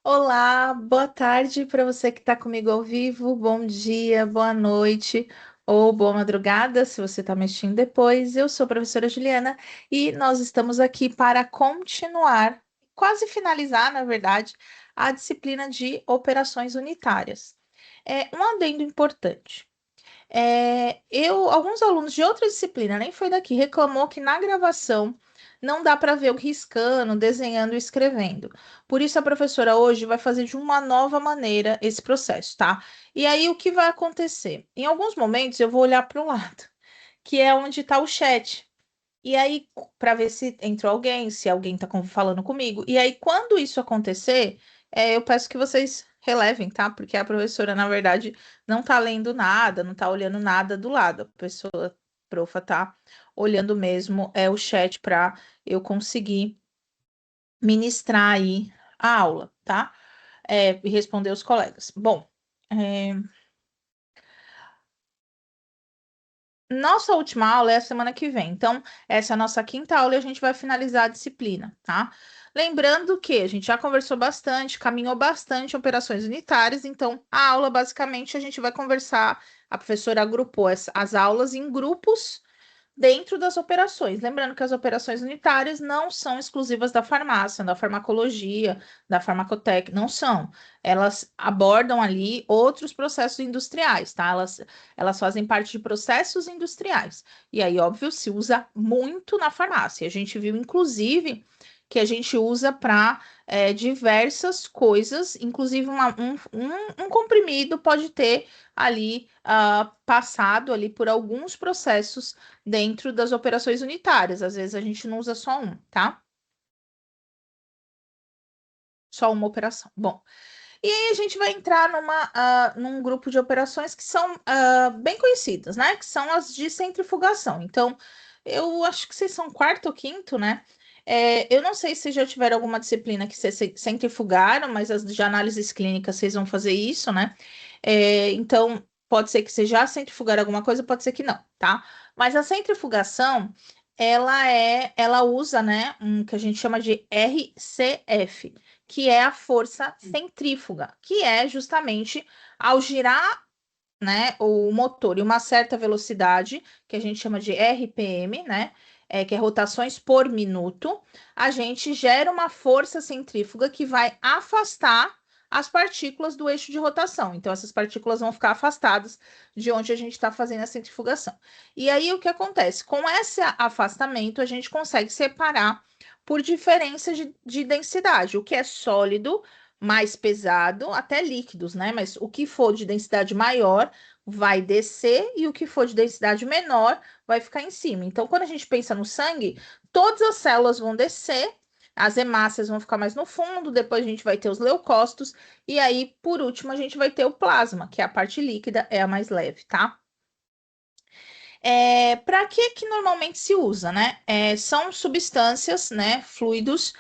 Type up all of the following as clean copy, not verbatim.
Olá, boa tarde para você que está comigo ao vivo, bom dia, boa noite ou boa madrugada, se você está mexendo depois. Eu sou a professora Juliana e nós estamos aqui para continuar, quase finalizar, na verdade, a disciplina de operações unitárias. Um adendo importante. Alguns alunos de outra disciplina, nem foi daqui, reclamou que na gravação não dá para ver eu riscando, desenhando e escrevendo. Por isso a professora hoje vai fazer de uma nova maneira esse processo, tá? E aí o que vai acontecer? Em alguns momentos eu vou olhar para o lado, que é onde está o chat. E aí, para ver se entrou alguém, se alguém está falando comigo. E aí, quando isso acontecer, eu peço que vocês relevem, tá? Porque a professora, na verdade, não está lendo nada, não está olhando nada do lado. A pessoa, profa, tá olhando mesmo o chat para eu conseguir ministrar aí a aula, tá? E responder os colegas. Bom, é, nossa última aula é a semana que vem. Então, essa é a nossa quinta aula e a gente vai finalizar a disciplina, tá? Lembrando que a gente já conversou bastante, caminhou bastante em operações unitárias, então a aula basicamente a gente vai conversar. A professora agrupou as aulas em grupos dentro das operações. Lembrando que as operações unitárias não são exclusivas da farmácia, da farmacologia, da farmacotec, não são. Elas abordam ali outros processos industriais, tá? Elas fazem parte de processos industriais. E aí, óbvio, se usa muito na farmácia. A gente viu, inclusive, que a gente usa para diversas coisas, inclusive um comprimido pode ter ali passado ali por alguns processos dentro das operações unitárias. Às vezes a gente não usa só um, tá? Só uma operação. Bom, e aí a gente vai entrar num grupo de operações que são bem conhecidas, né? Que são as de centrifugação. Então, eu acho que vocês são quarto ou quinto, né? Eu não sei se já tiveram alguma disciplina que vocês centrifugaram, mas as de análises clínicas vocês vão fazer isso, né? Então, pode ser que vocês já centrifugaram alguma coisa, pode ser que não, tá? Mas a centrifugação, ela usa, né, um que a gente chama de RCF, que é a força centrífuga, que é justamente ao girar, né, o motor em uma certa velocidade, que a gente chama de RPM, né, que é rotações por minuto, a gente gera uma força centrífuga que vai afastar as partículas do eixo de rotação. Então, essas partículas vão ficar afastadas de onde a gente está fazendo a centrifugação. E aí, o que acontece? Com esse afastamento, a gente consegue separar por diferença de densidade, o que é sólido, mais pesado, até líquidos, né? Mas o que for de densidade maior vai descer e o que for de densidade menor vai ficar em cima. Então, quando a gente pensa no sangue, todas as células vão descer, as hemácias vão ficar mais no fundo, depois a gente vai ter os leucócitos, e aí, por último, a gente vai ter o plasma, que é a parte líquida, é a mais leve, tá? Para que normalmente se usa, né? São substâncias, né, fluidos,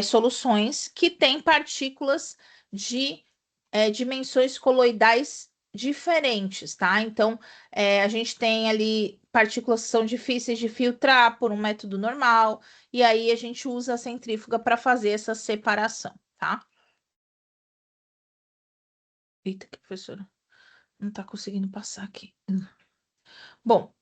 soluções que têm partículas de dimensões coloidais diferentes, tá? Então, a gente tem ali partículas que são difíceis de filtrar por um método normal, e aí a gente usa a centrífuga para fazer essa separação, tá? Eita, que professora, não tá conseguindo passar aqui. Bom,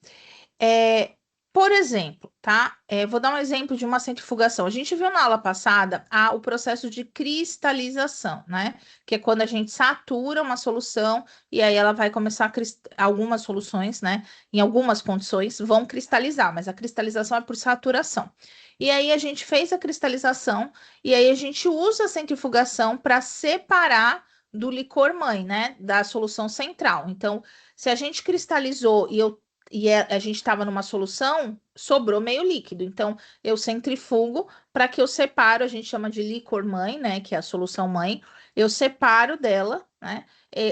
É, por exemplo, tá? Vou dar um exemplo de uma centrifugação. A gente viu na aula passada o processo de cristalização, né? Que é quando a gente satura uma solução e aí ela vai começar algumas soluções, né? Em algumas condições vão cristalizar, mas a cristalização é por saturação. E aí a gente fez a cristalização e aí a gente usa a centrifugação para separar do licor mãe, né? Da solução central. Então, se a gente cristalizou a gente estava numa solução, sobrou meio líquido. Então, eu centrifugo para que eu separo, a gente chama de licor mãe, né? Que é a solução mãe. Eu separo dela, né?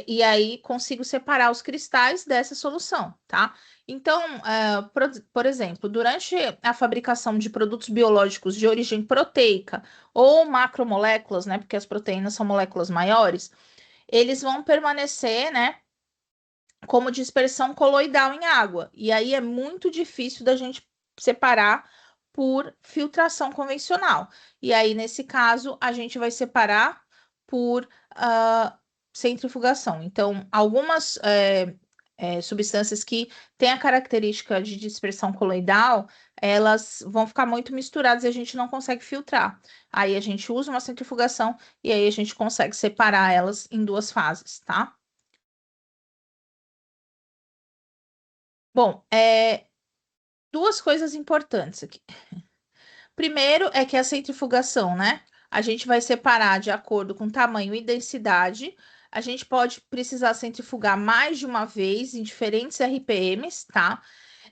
E aí consigo separar os cristais dessa solução, tá? Então, por exemplo, durante a fabricação de produtos biológicos de origem proteica ou macromoléculas, né? Porque as proteínas são moléculas maiores, eles vão permanecer, né? Como dispersão coloidal em água. E aí é muito difícil da gente separar por filtração convencional. E aí, nesse caso, a gente vai separar por centrifugação. Então, algumas substâncias que têm a característica de dispersão coloidal, elas vão ficar muito misturadas e a gente não consegue filtrar. Aí a gente usa uma centrifugação e aí a gente consegue separar elas em duas fases, tá? Bom, duas coisas importantes aqui. Primeiro é que a centrifugação, né? A gente vai separar de acordo com tamanho e densidade. A gente pode precisar centrifugar mais de uma vez em diferentes RPMs, tá?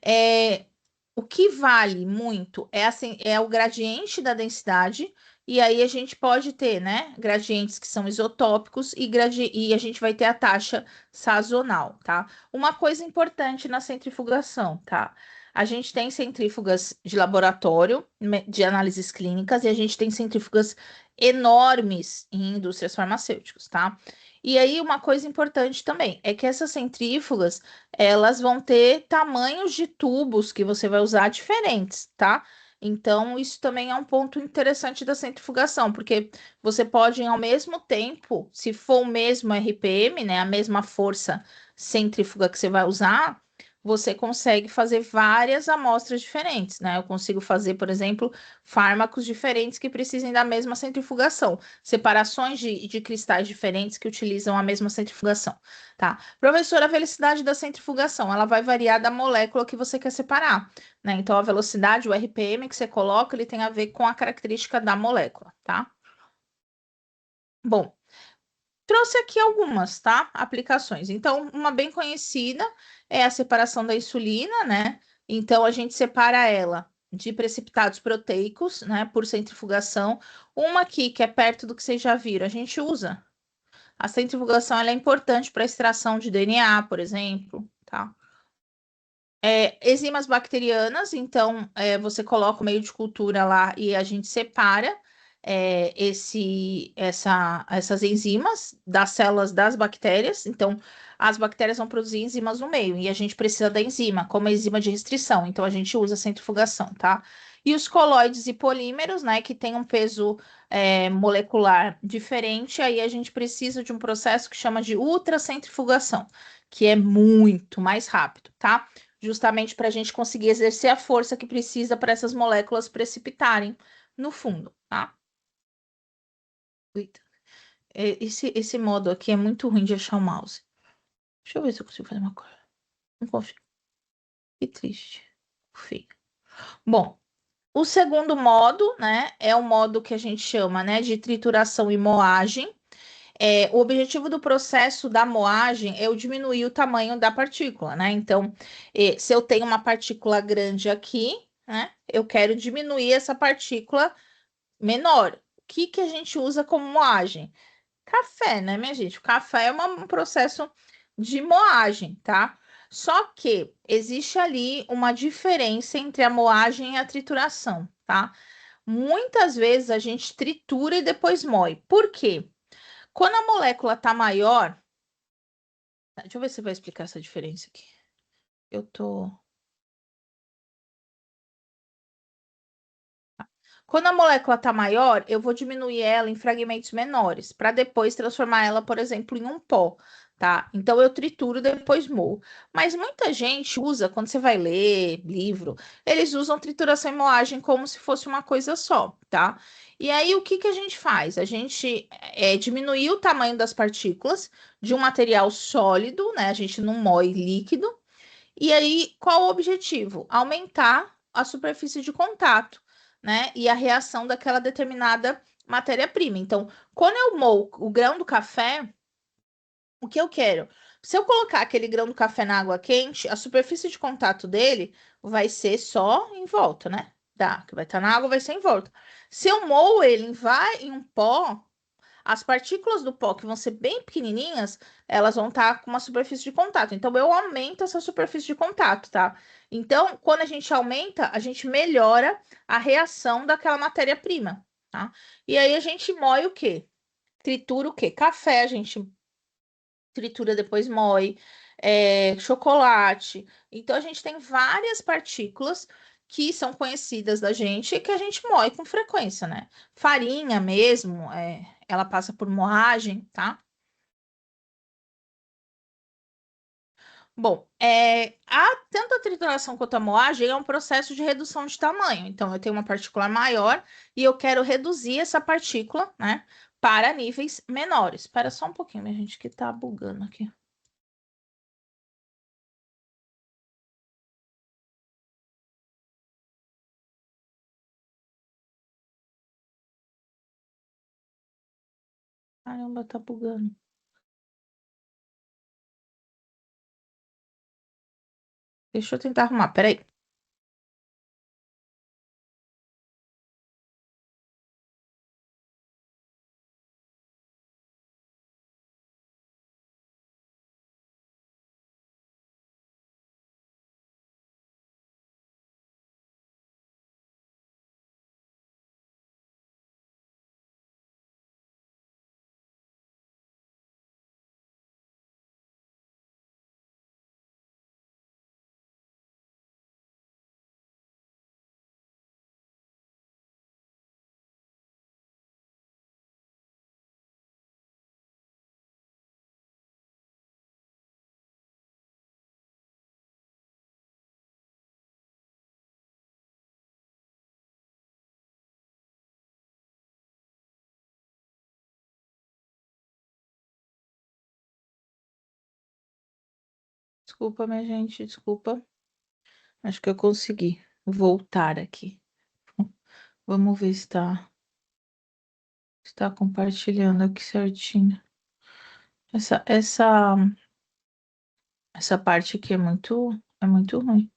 É, o que vale muito é o gradiente da densidade, e aí a gente pode ter, né, gradientes que são isotópicos e a gente vai ter a taxa sazonal, tá? Uma coisa importante na centrifugação, tá? A gente tem centrífugas de laboratório, de análises clínicas, e a gente tem centrífugas enormes em indústrias farmacêuticas, tá? E aí, uma coisa importante também é que essas centrífugas elas vão ter tamanhos de tubos que você vai usar diferentes, tá? Então, isso também é um ponto interessante da centrifugação, porque você pode, ao mesmo tempo, se for o mesmo RPM, né, a mesma força centrífuga que você vai usar, você consegue fazer várias amostras diferentes, né? Eu consigo fazer, por exemplo, fármacos diferentes que precisem da mesma centrifugação, separações de cristais diferentes que utilizam a mesma centrifugação, tá? Professor, a velocidade da centrifugação, ela vai variar da molécula que você quer separar, né? Então, a velocidade, o RPM que você coloca, ele tem a ver com a característica da molécula, tá? Bom, trouxe aqui algumas, tá? Aplicações. Então, uma bem conhecida é a separação da insulina, né? Então, a gente separa ela de precipitados proteicos, né, por centrifugação. Uma aqui, que é perto do que vocês já viram, a gente usa. A centrifugação ela é importante para extração de DNA, por exemplo, tá? Enzimas bacterianas, então você coloca o meio de cultura lá e a gente separa essas enzimas das células das bactérias. Então, as bactérias vão produzir enzimas no meio e a gente precisa da enzima, como a enzima de restrição. Então, a gente usa a centrifugação, tá? E os colóides e polímeros, né, que tem um peso molecular diferente, aí a gente precisa de um processo que chama de ultracentrifugação, que é muito mais rápido, tá? Justamente para a gente conseguir exercer a força que precisa para essas moléculas precipitarem no fundo, tá? Eita. Esse modo aqui é muito ruim de achar o mouse. Deixa eu ver se eu consigo fazer uma coisa. Não confio. Que triste. Feio. Bom, o segundo modo, né, é o modo que a gente chama, né, de trituração e moagem. O objetivo do processo da moagem é eu diminuir o tamanho da partícula, né? Então, se eu tenho uma partícula grande aqui, né? Eu quero diminuir essa partícula menor. O que que a gente usa como moagem? Café, né, minha gente? O café é um processo de moagem, tá? Só que existe ali uma diferença entre a moagem e a trituração, tá? Muitas vezes a gente tritura e depois moe. Por quê? Quando a molécula tá maior, deixa eu ver se vai explicar essa diferença aqui. Eu tô. Quando a molécula tá maior, eu vou diminuir ela em fragmentos menores, para depois transformar ela, por exemplo, em um pó, tá? Então eu trituro, depois moo. Mas muita gente usa, quando você vai ler livro, eles usam trituração e moagem como se fosse uma coisa só, tá? E aí o que que a gente faz? A gente diminui o tamanho das partículas de um material sólido, né? A gente não moe líquido. E aí, qual o objetivo? Aumentar a superfície de contato, né? E a reação daquela determinada matéria-prima. Então, quando eu moo o grão do café, o que eu quero? Se eu colocar aquele grão do café na água quente, a superfície de contato dele vai ser só em volta, né? Que vai estar na água, vai ser em volta. Se eu moo ele em um pó, as partículas do pó, que vão ser bem pequenininhas, elas vão estar com uma superfície de contato. Então, eu aumento essa superfície de contato, tá? Então, quando a gente aumenta, a gente melhora a reação daquela matéria-prima, tá? E aí a gente moe o quê? Tritura o quê? Café, a gente tritura, depois moe, chocolate. Então, a gente tem várias partículas que são conhecidas da gente e que a gente moe com frequência, né? Farinha mesmo, ela passa por moagem, tá? Bom, tanto a trituração quanto a moagem é um processo de redução de tamanho. Então, eu tenho uma partícula maior e eu quero reduzir essa partícula, né, para níveis menores. Espera só um pouquinho, minha gente, que tá bugando aqui. Caramba, tá bugando. Deixa eu tentar arrumar, peraí. Desculpa, minha gente, desculpa. Acho que eu consegui voltar aqui. Vamos ver se está compartilhando aqui certinho. Essa, essa, essa parte aqui é muito ruim.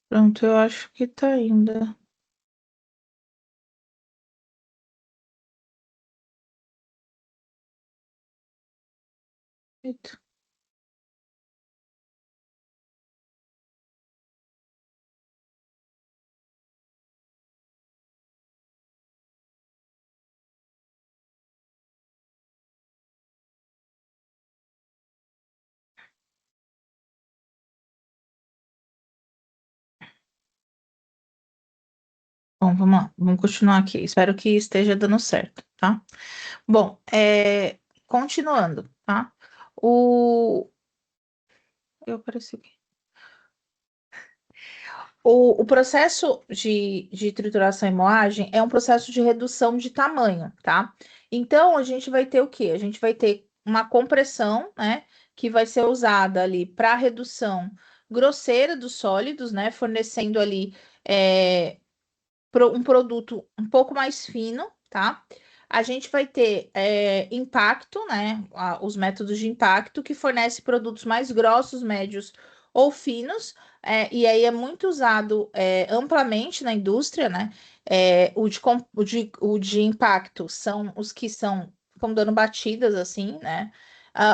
Pronto, eu acho que tá ainda. Eita. Bom, vamos lá, vamos continuar aqui. Espero que esteja dando certo, tá? Bom, continuando, tá? O. Eu apareci aqui. O processo de trituração e moagem é um processo de redução de tamanho, tá? Então, a gente vai ter o quê? A gente vai ter uma compressão, né? Que vai ser usada ali para redução grosseira dos sólidos, né? Fornecendo ali. Um produto um pouco mais fino, tá? A gente vai ter impacto, né? Os métodos de impacto que fornece produtos mais grossos, médios ou finos, e aí é muito usado amplamente na indústria, né? O de impacto são os que ficam dando batidas assim, né?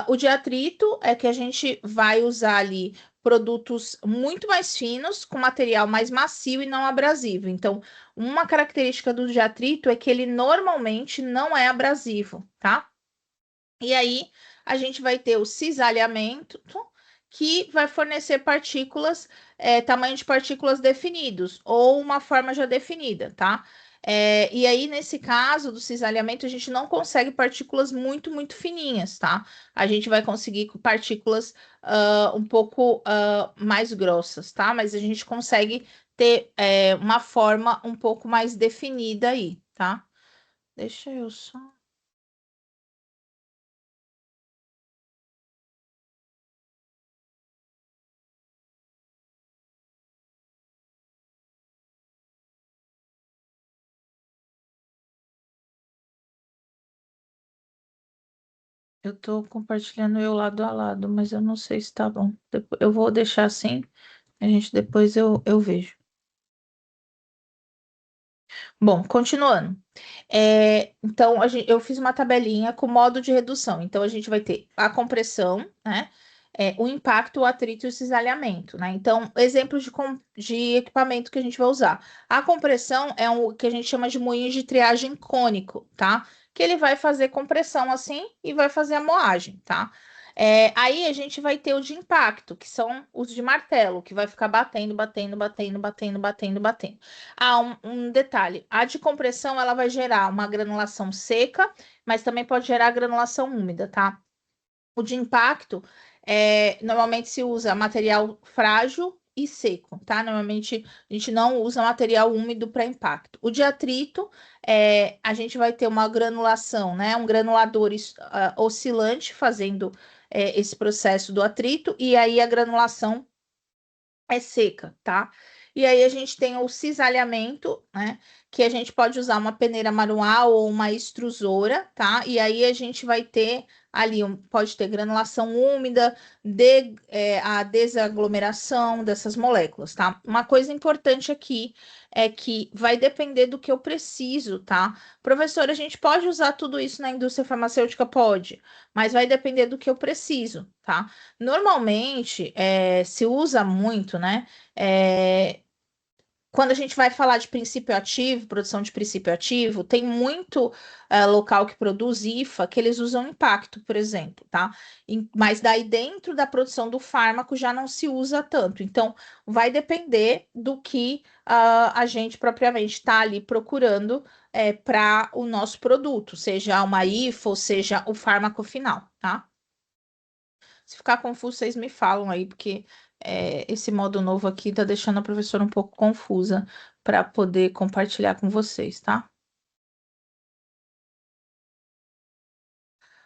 O de atrito é que a gente vai usar ali produtos muito mais finos, com material mais macio e não abrasivo. Então, uma característica do diatrito é que ele normalmente não é abrasivo, tá? E aí a gente vai ter o cisalhamento, que vai fornecer partículas, tamanho de partículas definidos, ou uma forma já definida, tá? E aí, nesse caso do cisalhamento, a gente não consegue partículas muito, muito fininhas, tá? A gente vai conseguir partículas um pouco mais grossas, tá? Mas a gente consegue ter uma forma um pouco mais definida aí, tá? Deixa eu só. Eu tô compartilhando eu lado a lado, mas eu não sei se tá bom. Eu vou deixar assim, a gente depois eu vejo. Bom, continuando. Então, eu fiz uma tabelinha com modo de redução. Então, a gente vai ter a compressão, né? O impacto, o atrito e o cisalhamento, né? Então, exemplos de equipamento que a gente vai usar. A compressão é o que a gente chama de moinho de triagem cônico, tá? Que ele vai fazer compressão assim e vai fazer a moagem, tá? Aí a gente vai ter o de impacto, que são os de martelo, que vai ficar batendo, batendo, batendo, batendo, batendo, batendo. Um detalhe, a de compressão ela vai gerar uma granulação seca, mas também pode gerar granulação úmida, tá? O de impacto normalmente se usa material frágil e seco, tá? Normalmente a gente não usa material úmido para impacto. O de atrito, a gente vai ter uma granulação, né? Um granulador oscilante fazendo esse processo do atrito, e aí a granulação é seca, tá? E aí a gente tem o cisalhamento, né? Que a gente pode usar uma peneira manual ou uma extrusora, tá? E aí a gente vai ter ali, pode ter granulação úmida, a desaglomeração dessas moléculas, tá? Uma coisa importante aqui é que vai depender do que eu preciso, tá? Professor, a gente pode usar tudo isso na indústria farmacêutica? Pode, mas vai depender do que eu preciso, tá? Normalmente, se usa muito, né? é, Quando a gente vai falar de princípio ativo, produção de princípio ativo, tem muito local que produz IFA que eles usam impacto, por exemplo, tá? Mas daí dentro da produção do fármaco já não se usa tanto. Então, vai depender do que a gente propriamente está ali procurando para o nosso produto, seja uma IFA ou seja o fármaco final, tá? Se ficar confuso, vocês me falam aí, porque esse modo novo aqui tá deixando a professora um pouco confusa para poder compartilhar com vocês, tá?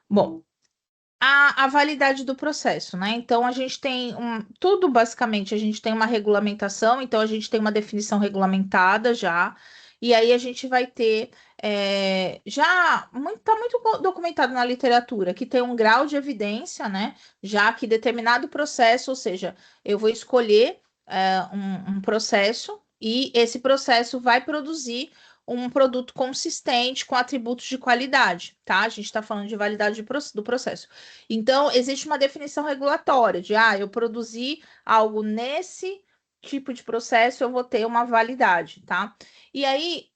Bom, a validade do processo, né? Então, a gente tem tudo basicamente, a gente tem uma regulamentação, então a gente tem uma definição regulamentada já, e aí a gente vai ter, tá muito documentado na literatura, que tem um grau de evidência, né? Já que determinado processo, ou seja, eu vou escolher, um processo, e esse processo vai produzir um produto consistente com atributos de qualidade, tá? A gente está falando de validade do processo. Então, existe uma definição regulatória de, eu produzi algo nesse tipo de processo, eu vou ter uma validade, tá? E aí,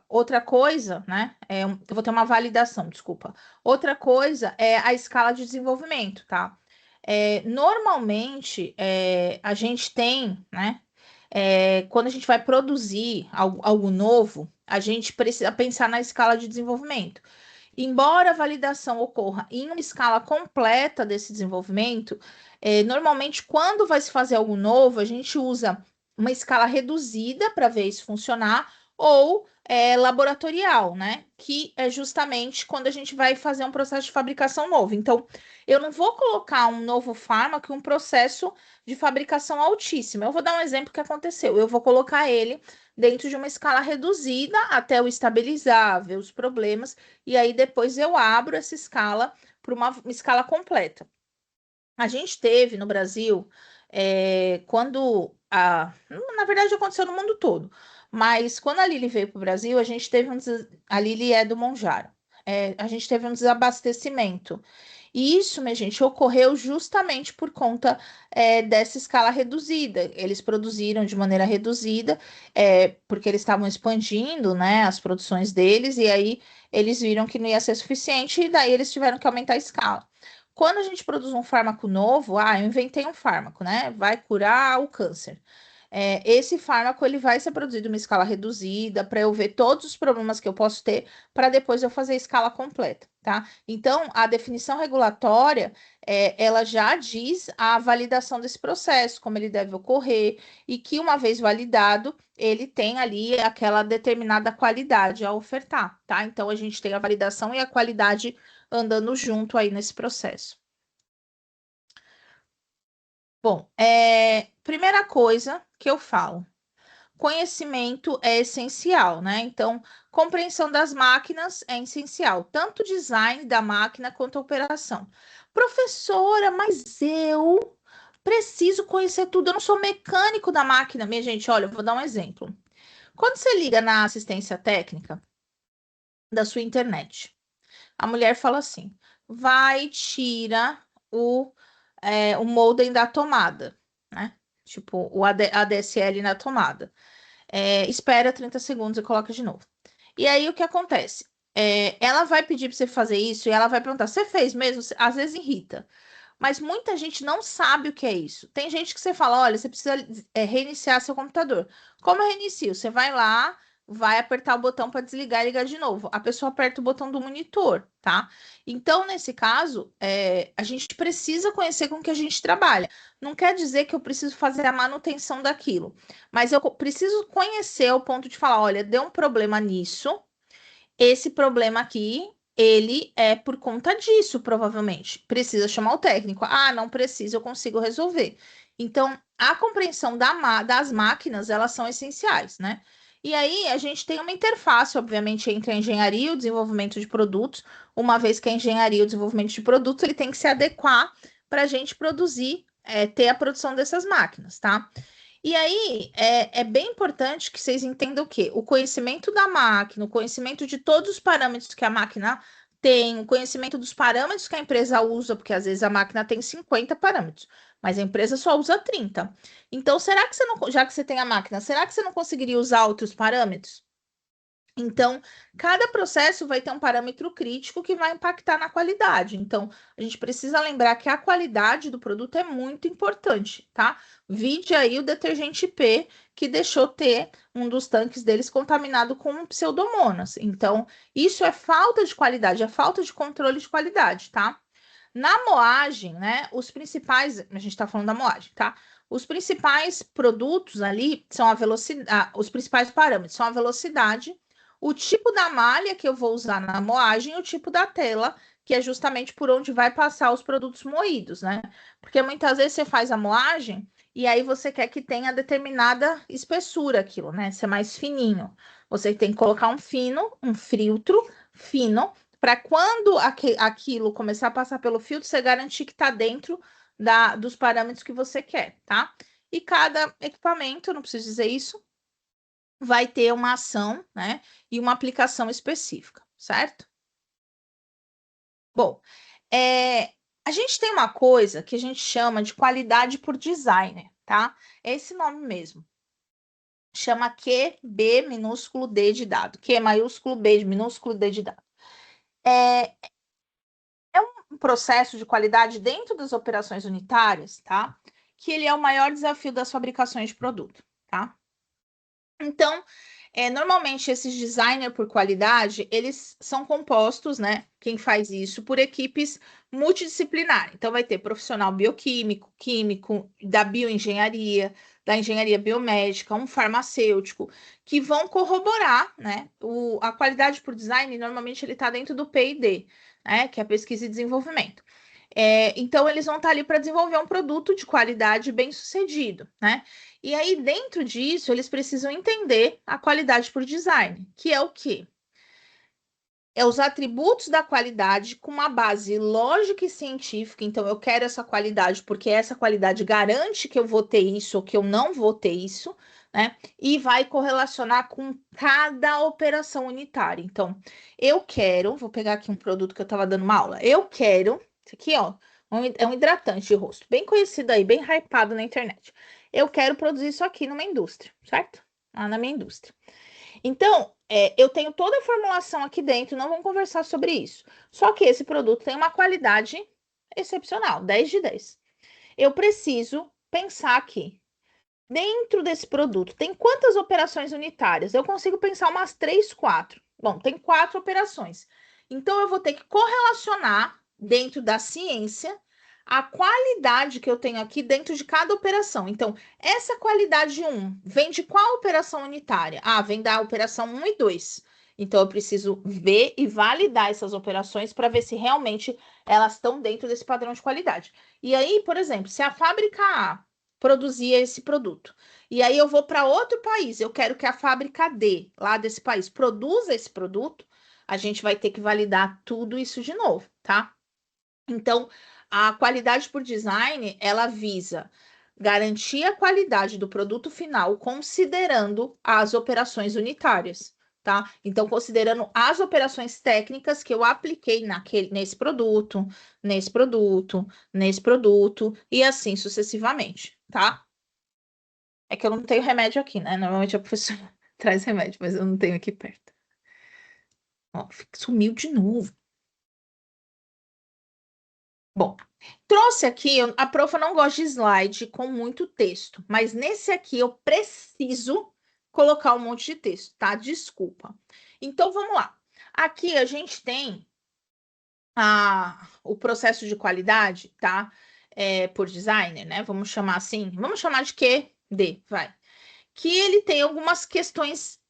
outra coisa, né? Eu vou ter uma validação, desculpa. Outra coisa é a escala de desenvolvimento, tá? Normalmente, a gente tem, né? Quando a gente vai produzir algo novo, a gente precisa pensar na escala de desenvolvimento. Embora a validação ocorra em uma escala completa desse desenvolvimento, normalmente, quando vai se fazer algo novo, a gente usa uma escala reduzida para ver isso funcionar, ou laboratorial, né? Que é justamente quando a gente vai fazer um processo de fabricação novo. Então, eu não vou colocar um novo fármaco em um processo de fabricação altíssima. Eu vou dar um exemplo que aconteceu. Eu vou colocar ele dentro de uma escala reduzida até eu estabilizar, ver os problemas e aí depois eu abro essa escala para uma escala completa. A gente teve no Brasil, na verdade aconteceu no mundo todo, mas quando a Lili veio para o Brasil, a Lili é do Monjaro. A gente teve um desabastecimento. E isso, minha gente, ocorreu justamente por conta dessa escala reduzida. Eles produziram de maneira reduzida, porque eles estavam expandindo, né, as produções deles, e aí eles viram que não ia ser suficiente, e daí eles tiveram que aumentar a escala. Quando a gente produz um fármaco novo, eu inventei um fármaco, né? Vai curar o câncer. Esse fármaco ele vai ser produzido em uma escala reduzida para eu ver todos os problemas que eu posso ter para depois eu fazer a escala completa, tá? Então, a definição regulatória, ela já diz a validação desse processo, como ele deve ocorrer, e que uma vez validado, ele tem ali aquela determinada qualidade a ofertar, tá? Então, a gente tem a validação e a qualidade andando junto aí nesse processo. Bom, primeira coisa que eu falo, conhecimento é essencial, né? Então, compreensão das máquinas é essencial, tanto o design da máquina quanto a operação. Professora, mas eu preciso conhecer tudo, eu não sou mecânico da máquina. Minha gente, olha, eu vou dar um exemplo. Quando você liga na assistência técnica da sua internet, a mulher fala assim: vai, tira o modem da tomada, né? Tipo, o ADSL na tomada. Espera 30 segundos e coloca de novo. E aí o que acontece? Ela vai pedir para você fazer isso e ela vai perguntar: você fez mesmo? Às vezes irrita. Mas muita gente não sabe o que é isso. Tem gente que você fala: olha, você precisa reiniciar seu computador. Como eu reinicio? Você vai lá, vai apertar o botão para desligar e ligar de novo. A pessoa aperta o botão do monitor, tá? Então, nesse caso, a gente precisa conhecer com que a gente trabalha. Não quer dizer que eu preciso fazer a manutenção daquilo, mas eu preciso conhecer ao ponto de falar: olha, deu um problema nisso. Esse problema aqui, ele é por conta disso, provavelmente. Precisa chamar o técnico. Ah, não precisa, eu consigo resolver. Então, a compreensão das máquinas, elas são essenciais, né? E aí, a gente tem uma interface, obviamente, entre a engenharia e o desenvolvimento de produtos, uma vez que a engenharia e o desenvolvimento de produtos, ele tem que se adequar para a gente produzir, ter a produção dessas máquinas, tá? E aí é bem importante que vocês entendam o quê? O conhecimento da máquina, o conhecimento de todos os parâmetros que a máquina tem, o conhecimento dos parâmetros que a empresa usa, porque às vezes a máquina tem 50 parâmetros, mas a empresa só usa 30. Então, será que você não, já que você tem a máquina, será que você não conseguiria usar outros parâmetros? Então, cada processo vai ter um parâmetro crítico que vai impactar na qualidade. Então, a gente precisa lembrar que a qualidade do produto é muito importante, tá? Vide aí o detergente P, que deixou ter um dos tanques deles contaminado com pseudomonas. Então, isso é falta de qualidade, é falta de controle de qualidade, tá? Na moagem, né, os principais, a gente está falando da moagem, tá? Os principais produtos ali são a velocidade, os principais parâmetros são a velocidade, o tipo da malha que eu vou usar na moagem e o tipo da tela, que é justamente por onde vai passar os produtos moídos, né? Porque muitas vezes você faz a moagem e aí você quer que tenha determinada espessura aquilo, né? Ser mais fininho. Você tem que colocar um filtro fino, para quando aquilo começar a passar pelo filtro, você garantir que está dentro dos parâmetros que você quer, tá? E cada equipamento, não preciso dizer isso, vai ter uma ação, né? E uma aplicação específica, certo? Bom, é, a gente tem uma coisa que a gente chama de qualidade por designer, tá? É esse nome mesmo. Chama QB minúsculo D de dado. Q maiúsculo B de minúsculo D de dado. É, um processo de qualidade dentro das operações unitárias, tá? Que ele é o maior desafio das fabricações de produto, tá? Então, normalmente esses designer por qualidade, eles são compostos, né? Quem faz isso por equipes multidisciplinares. Então, vai ter profissional bioquímico, químico, da bioengenharia, da engenharia biomédica, um farmacêutico, que vão corroborar, né? A qualidade por design, normalmente ele está dentro do P&D, né? Que é pesquisa e desenvolvimento. Então, eles vão estar ali para desenvolver um produto de qualidade bem-sucedido, né? E aí, dentro disso, eles precisam entender a qualidade por design, que é o quê? É os atributos da qualidade com uma base lógica e científica. Então, eu quero essa qualidade porque essa qualidade garante que eu vou ter isso ou que eu não vou ter isso, né? E vai correlacionar com cada operação unitária. Então, vou pegar aqui um produto que eu estava dando uma aula. Eu quero, isso aqui, ó, é um hidratante de rosto, bem conhecido aí, bem hypado na internet. Eu quero produzir isso aqui numa indústria, certo? Lá na minha indústria. Então, eu tenho toda a formulação aqui dentro, não vamos conversar sobre isso. Só que esse produto tem uma qualidade excepcional, 10 de 10. Eu preciso pensar aqui, dentro desse produto, tem quantas operações unitárias? Eu consigo pensar umas 3, 4. Bom, tem 4 operações. Então, eu vou ter que correlacionar dentro da ciência a qualidade que eu tenho aqui dentro de cada operação. Então, essa qualidade 1 vem de qual operação unitária? Ah, vem da operação 1 e 2. Então, eu preciso ver e validar essas operações para ver se realmente elas estão dentro desse padrão de qualidade. E aí, por exemplo, se a fábrica A produzia esse produto, e aí eu vou para outro país, eu quero que a fábrica D, lá desse país, produza esse produto, a gente vai ter que validar tudo isso de novo, tá? Então, a qualidade por design, ela visa garantir a qualidade do produto final considerando as operações unitárias, tá? Então, considerando as operações técnicas que eu apliquei nesse produto, nesse produto, nesse produto e assim sucessivamente, tá? É que eu não tenho remédio aqui, né? Normalmente a professora traz remédio, mas eu não tenho aqui perto. Ó, sumiu de novo. Bom, trouxe aqui, a profa não gosta de slide com muito texto, mas nesse aqui eu preciso colocar um monte de texto, tá? Desculpa. Então vamos lá. Aqui a gente tem o processo de qualidade, tá? Por designer, né? Vamos chamar assim. Vamos chamar de QD, vai. Que ele tem algumas questões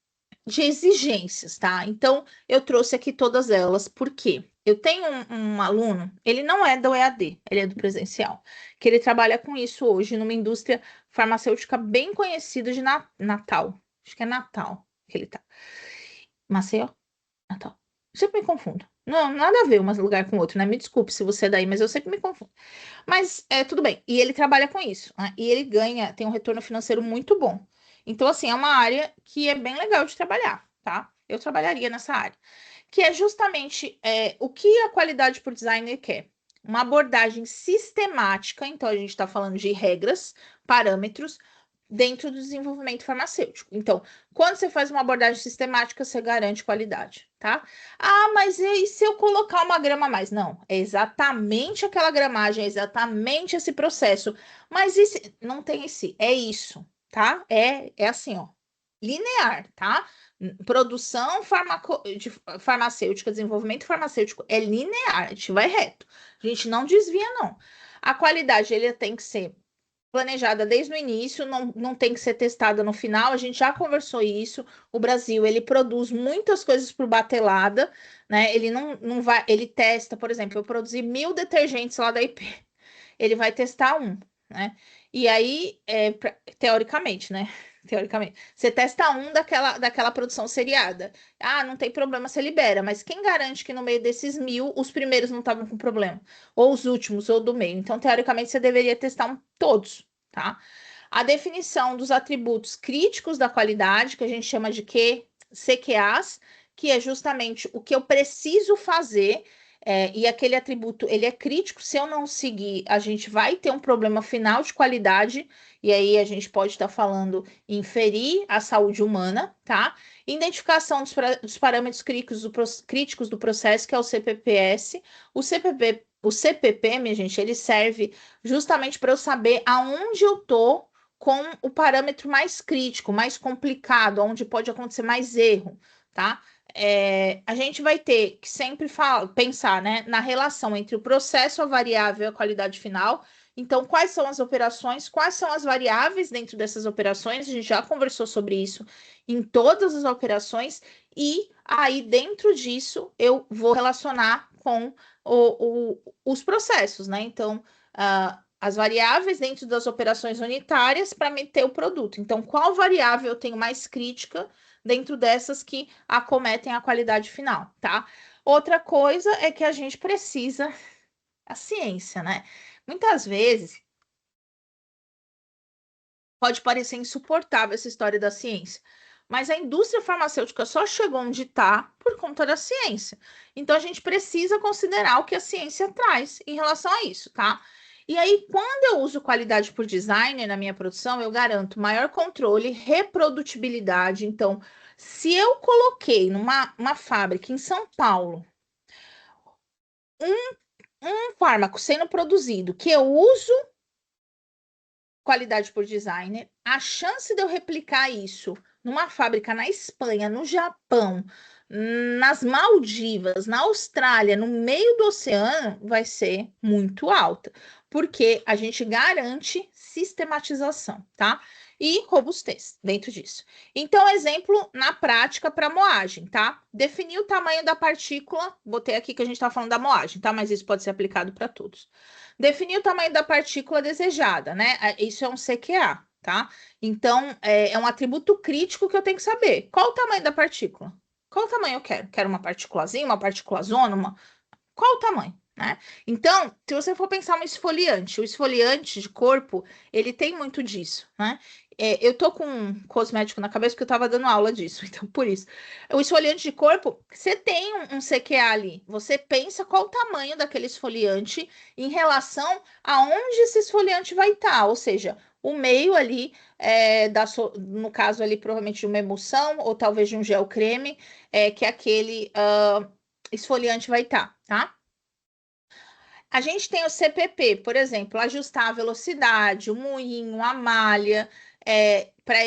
de exigências, tá? Então, eu trouxe aqui todas elas, porque eu tenho um aluno, ele não é do EAD, ele é do presencial, que ele trabalha com isso hoje numa indústria farmacêutica bem conhecida de Natal. Acho que é Natal que ele tá. Maceió? Natal. Eu sempre me confundo. Não, nada a ver um lugar com o outro, né? Me desculpe se você é daí, mas eu sempre me confundo. Mas tudo bem. E ele trabalha com isso, né? E ele ganha, tem um retorno financeiro muito bom. Então, assim, é uma área que é bem legal de trabalhar, tá? Eu trabalharia nessa área. Que é justamente o que a qualidade por designer quer. Uma abordagem sistemática, então a gente está falando de regras, parâmetros, dentro do desenvolvimento farmacêutico. Então, quando você faz uma abordagem sistemática, você garante qualidade, tá? Ah, mas e se eu colocar uma grama a mais? Não, é exatamente aquela gramagem, é exatamente esse processo. Mas não tem esse, é isso, tá? É assim, ó, linear, tá? Produção farmacêutica, desenvolvimento farmacêutico é linear, a gente vai reto. A gente não desvia, não. A qualidade, ele tem que ser planejada desde o início, não tem que ser testada no final. A gente já conversou isso. O Brasil, ele produz muitas coisas por batelada, né? Ele não vai, ele testa, por exemplo, eu produzi 1.000 detergentes lá da IP. Ele vai testar um, né? E aí, teoricamente, né? Teoricamente, você testa um daquela produção seriada. Ah, não tem problema, você libera. Mas quem garante que no meio desses 1.000, os primeiros não estavam com problema? Ou os últimos, ou do meio. Então, teoricamente, você deveria testar todos, tá? A definição dos atributos críticos da qualidade, que a gente chama de CQAs, que é justamente o que eu preciso fazer e aquele atributo, ele é crítico, se eu não seguir, a gente vai ter um problema final de qualidade, e aí a gente pode estar falando em ferir a saúde humana, tá? Identificação dos parâmetros críticos do processo, que é o CPPS. O CPP, minha gente, ele serve justamente para eu saber aonde eu tô com o parâmetro mais crítico, mais complicado, onde pode acontecer mais erro, tá? A gente vai ter que sempre pensar, né, na relação entre o processo, a variável e a qualidade final. Então, quais são as operações, quais são as variáveis dentro dessas operações? A gente já conversou sobre isso em todas as operações, e aí dentro disso eu vou relacionar com os processos, né? Então, as variáveis dentro das operações unitárias para meter o produto. Então, qual variável eu tenho mais crítica dentro dessas que acometem a qualidade final, tá? Outra coisa é que a gente precisa a ciência, né? Muitas vezes pode parecer insuportável essa história da ciência, mas a indústria farmacêutica só chegou onde está por conta da ciência. Então a gente precisa considerar o que a ciência traz em relação a isso, tá? E aí, quando eu uso qualidade por design na minha produção, eu garanto maior controle, reprodutibilidade. Então, se eu coloquei numa uma fábrica em São Paulo um fármaco sendo produzido que eu uso qualidade por designer, a chance de eu replicar isso numa fábrica na Espanha, no Japão, nas Maldivas, na Austrália, no meio do oceano, vai ser muito alta, porque a gente garante sistematização, tá? E robustez dentro disso. Então, exemplo na prática para moagem, tá? Definir o tamanho da partícula, botei aqui que a gente está falando da moagem, tá? Mas isso pode ser aplicado para todos. Definir o tamanho da partícula desejada, né? Isso é um CQA, tá? Então, é um atributo crítico que eu tenho que saber. Qual o tamanho da partícula? Qual o tamanho eu quero? Quero uma partículazinha, uma partícula zona, Qual o tamanho? né? Então, se você for pensar no esfoliante, o esfoliante de corpo, ele tem muito disso, né? Eu tô com um cosmético na cabeça porque eu tava dando aula disso, então por isso. O esfoliante de corpo, você tem um CQA ali, você pensa qual o tamanho daquele esfoliante em relação aonde esse esfoliante vai estar, ou seja, o meio ali, no caso ali, provavelmente de uma emulsão ou talvez de um gel creme, que aquele esfoliante vai estar, tá? A gente tem o CPP, por exemplo, ajustar a velocidade, o moinho, a malha, para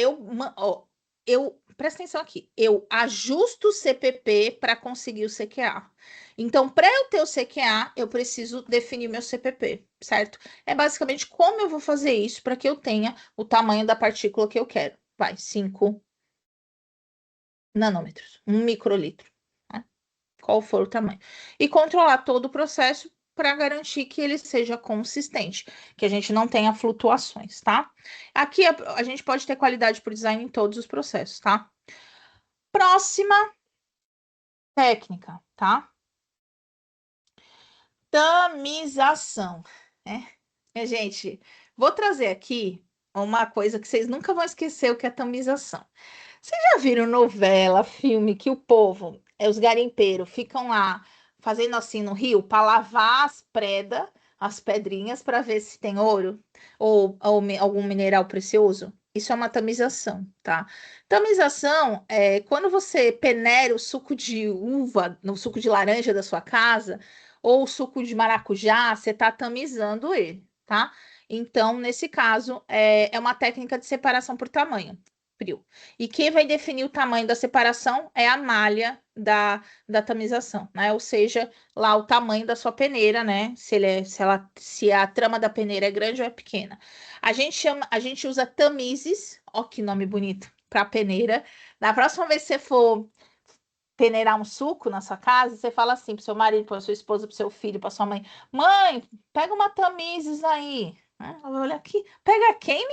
presta atenção aqui, eu ajusto o CPP para conseguir o CQA. Então, para eu ter o CQA, eu preciso definir meu CPP, certo? É basicamente como eu vou fazer isso para que eu tenha o tamanho da partícula que eu quero. Vai, 5 nanômetros, 1 microlitro, né? Qual for o tamanho. E controlar todo o processo para garantir que ele seja consistente, que a gente não tenha flutuações, tá? Aqui a gente pode ter qualidade por design em todos os processos, tá? Próxima técnica, tá? Tamização, né? Minha gente, vou trazer aqui uma coisa que vocês nunca vão esquecer, o que é tamização. Vocês já viram novela, filme que o povo, os garimpeiros, ficam lá fazendo assim no rio para lavar as pedrinhas, para ver se tem ouro ou algum mineral precioso? Isso é uma tamização, tá? Tamização é quando você peneira o suco de uva, no suco de laranja da sua casa, ou o suco de maracujá, você está tamizando ele, tá? Então, nesse caso, é uma técnica de separação por tamanho. Frio. E quem vai definir o tamanho da separação é a malha da tamização, né? Ou seja, lá o tamanho da sua peneira, né? Se a trama da peneira é grande ou é pequena. A gente usa tamizes, ó que nome bonito, para peneira. Na próxima vez que você for peneirar um suco na sua casa, você fala assim pro seu marido, pra sua esposa, pro seu filho, pra sua mãe: Mãe, pega uma tamizes aí. Né? Ela vai olhar aqui, pega quem,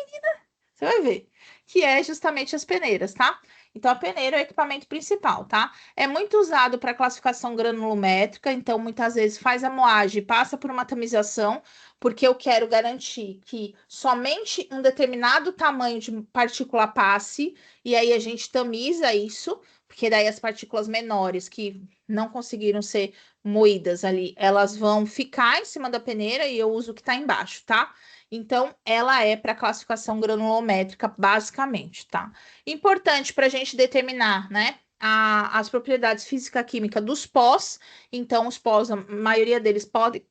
você vai ver que é justamente as peneiras, tá? Então, a peneira é o equipamento principal, tá? É muito usado para classificação granulométrica, então muitas vezes faz a moagem, passa por uma tamização, porque eu quero garantir que somente um determinado tamanho de partícula passe, e aí a gente tamiza isso, porque daí as partículas menores que não conseguiram ser moídas ali, elas vão ficar em cima da peneira e eu uso o que está embaixo, tá? Então, ela é para classificação granulométrica, basicamente, tá? Importante para a gente determinar, né? As propriedades física-química dos pós. Então, os pós, a maioria deles podem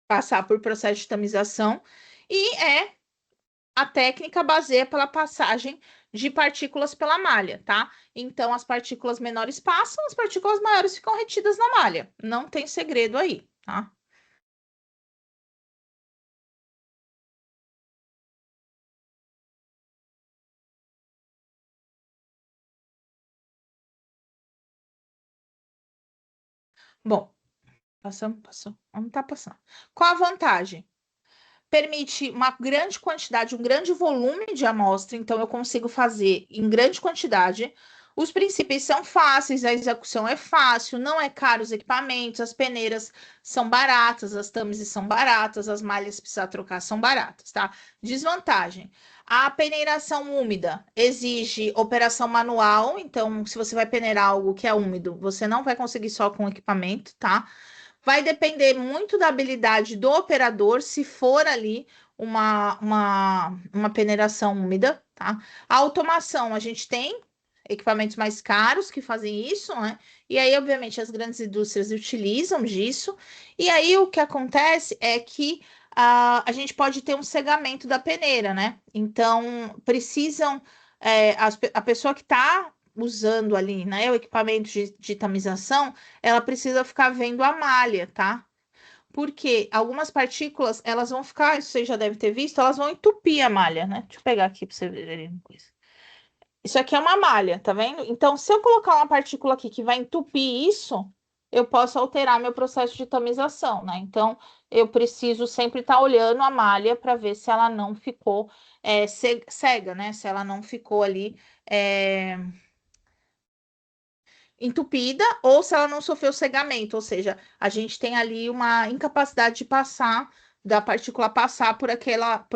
passar por processo de tamização. E a técnica baseia pela passagem de partículas pela malha, tá? Então, as partículas menores passam, as partículas maiores ficam retidas na malha. Não tem segredo aí, tá? Bom, passamos. Não tá passando. Qual a vantagem? Permite uma grande quantidade, um grande volume de amostra, então eu consigo fazer em grande quantidade. Os princípios são fáceis, a execução é fácil, não é caro os equipamentos, as peneiras são baratas, as tamises são baratas, as malhas que precisa trocar são baratas, tá? Desvantagem. A peneiração úmida exige operação manual, então se você vai peneirar algo que é úmido, você não vai conseguir só com equipamento, tá? Vai depender muito da habilidade do operador, se for ali uma peneiração úmida, tá? A automação, a gente tem equipamentos mais caros que fazem isso, né? E aí, obviamente, as grandes indústrias utilizam disso. E aí, o que acontece é que a gente pode ter um cegamento da peneira, né? Então, precisam, a pessoa que está usando ali, né, o equipamento de tamização, ela precisa ficar vendo a malha, tá? Porque algumas partículas, elas vão ficar, isso você já deve ter visto, elas vão entupir a malha, né? Deixa eu pegar aqui para você ver uma coisa. Isso aqui é uma malha, tá vendo? Então, se eu colocar uma partícula aqui que vai entupir isso, eu posso alterar meu processo de tamização, né? Então, eu preciso sempre estar olhando a malha para ver se ela não ficou cega, né? Se ela não ficou ali. é, entupida ou se ela não sofreu cegamento, ou seja, a gente tem ali uma incapacidade de passar, da partícula passar por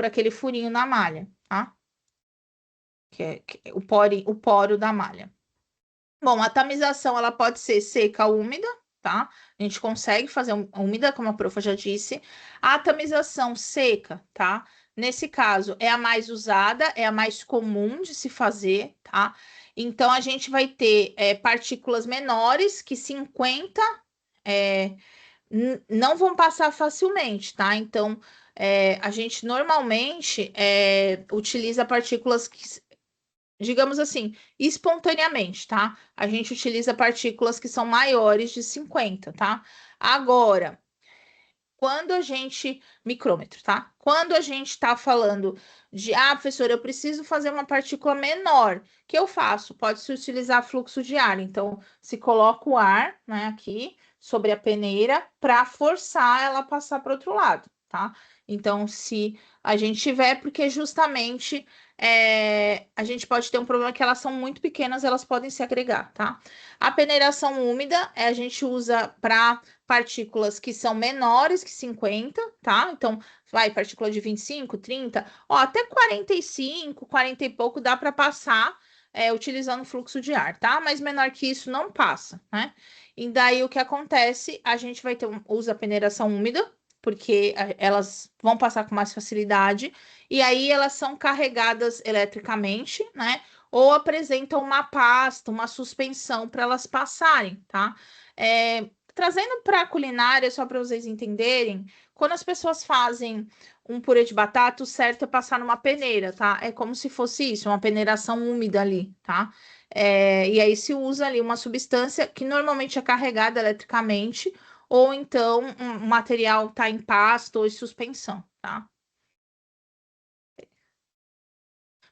aquele furinho na malha, tá? Que é o poro da malha. Bom, a tamização ela pode ser seca ou úmida, tá? A gente consegue fazer úmida, como a profa já disse. A tamização seca, tá? Nesse caso, é a mais usada, é a mais comum de se fazer, tá? Então, a gente vai ter partículas menores que 50 é, não vão passar facilmente, tá? Então, a gente normalmente utiliza partículas que digamos assim, espontaneamente, tá? A gente utiliza partículas que são maiores de 50, tá? Agora, quando a gente. Micrômetro, tá? Quando a gente está falando de, professor, eu preciso fazer uma partícula menor, o que eu faço? Pode-se utilizar fluxo de ar. Então, se coloca o ar, né, aqui sobre a peneira para forçar ela a passar para o outro lado, tá? Então, se a gente tiver, porque justamente a gente pode ter um problema que elas são muito pequenas, elas podem se agregar, tá? A peneiração úmida a gente usa para partículas que são menores que 50, tá? Então, vai partícula de 25, 30, ó, até 45, 40 e pouco dá para passar utilizando fluxo de ar, tá? Mas menor que isso não passa, né? E daí o que acontece? A gente vai ter usa a peneiração úmida, porque elas vão passar com mais facilidade, e aí elas são carregadas eletricamente, né? Ou apresentam uma pasta, uma suspensão para elas passarem, tá? Trazendo para a culinária, só para vocês entenderem, quando as pessoas fazem um purê de batata, o certo é passar numa peneira, tá? É como se fosse isso, uma peneiração úmida ali, tá? E aí se usa ali uma substância que normalmente é carregada eletricamente, ou então um material tá em pasto ou em suspensão, tá?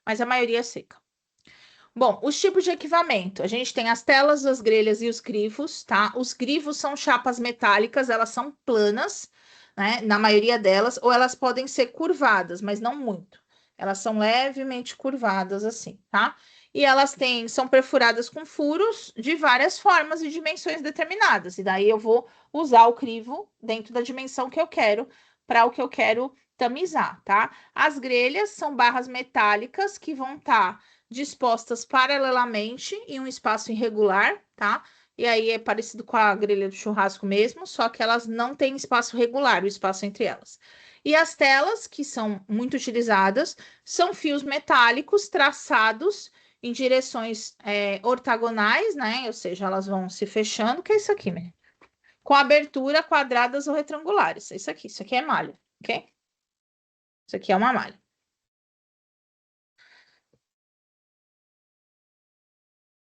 Mas a maioria é seca. Bom, os tipos de equipamento. A gente tem as telas, as grelhas e os grifos, tá? Os grifos são chapas metálicas, elas são planas, né? Na maioria delas, ou elas podem ser curvadas, mas não muito. Elas são levemente curvadas assim, tá? E elas são perfuradas com furos de várias formas e dimensões determinadas. E daí eu vou usar o crivo dentro da dimensão que eu quero para o que eu quero tamizar, tá? As grelhas são barras metálicas que vão estar dispostas paralelamente em um espaço irregular, tá? E aí é parecido com a grelha do churrasco mesmo, só que elas não têm espaço regular, o espaço entre elas. E as telas, que são muito utilizadas, são fios metálicos traçados em direções ortogonais, né? Ou seja, elas vão se fechando, que é isso aqui, né? Com abertura quadradas ou retangulares. É isso aqui é malha, ok? Isso aqui é uma malha.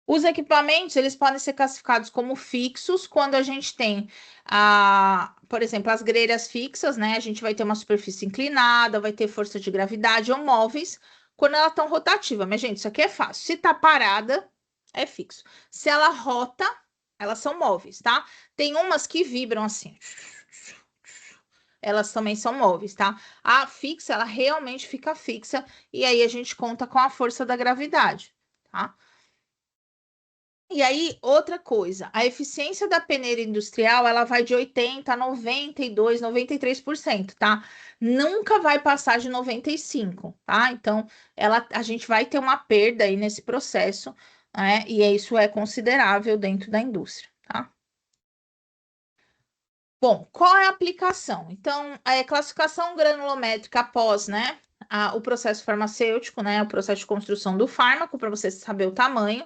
Os equipamentos, eles podem ser classificados como fixos quando a gente tem, por exemplo, as grelhas fixas, né? A gente vai ter uma superfície inclinada, vai ter força de gravidade ou móveis quando elas estão rotativas. Mas, gente, isso aqui é fácil. Se tá parada, é fixo. Se ela rota, elas são móveis, tá? Tem umas que vibram assim. Elas também são móveis, tá? A fixa, ela realmente fica fixa e aí a gente conta com a força da gravidade, tá? E aí, outra coisa, a eficiência da peneira industrial, ela vai de 80 a 92, 93%, tá? Nunca vai passar de 95, tá? Então, a gente vai ter uma perda aí nesse processo, né? E isso é considerável dentro da indústria, tá? Bom, qual é a aplicação? Então, a classificação granulométrica após, né, o processo farmacêutico, né, o processo de construção do fármaco, para você saber o tamanho,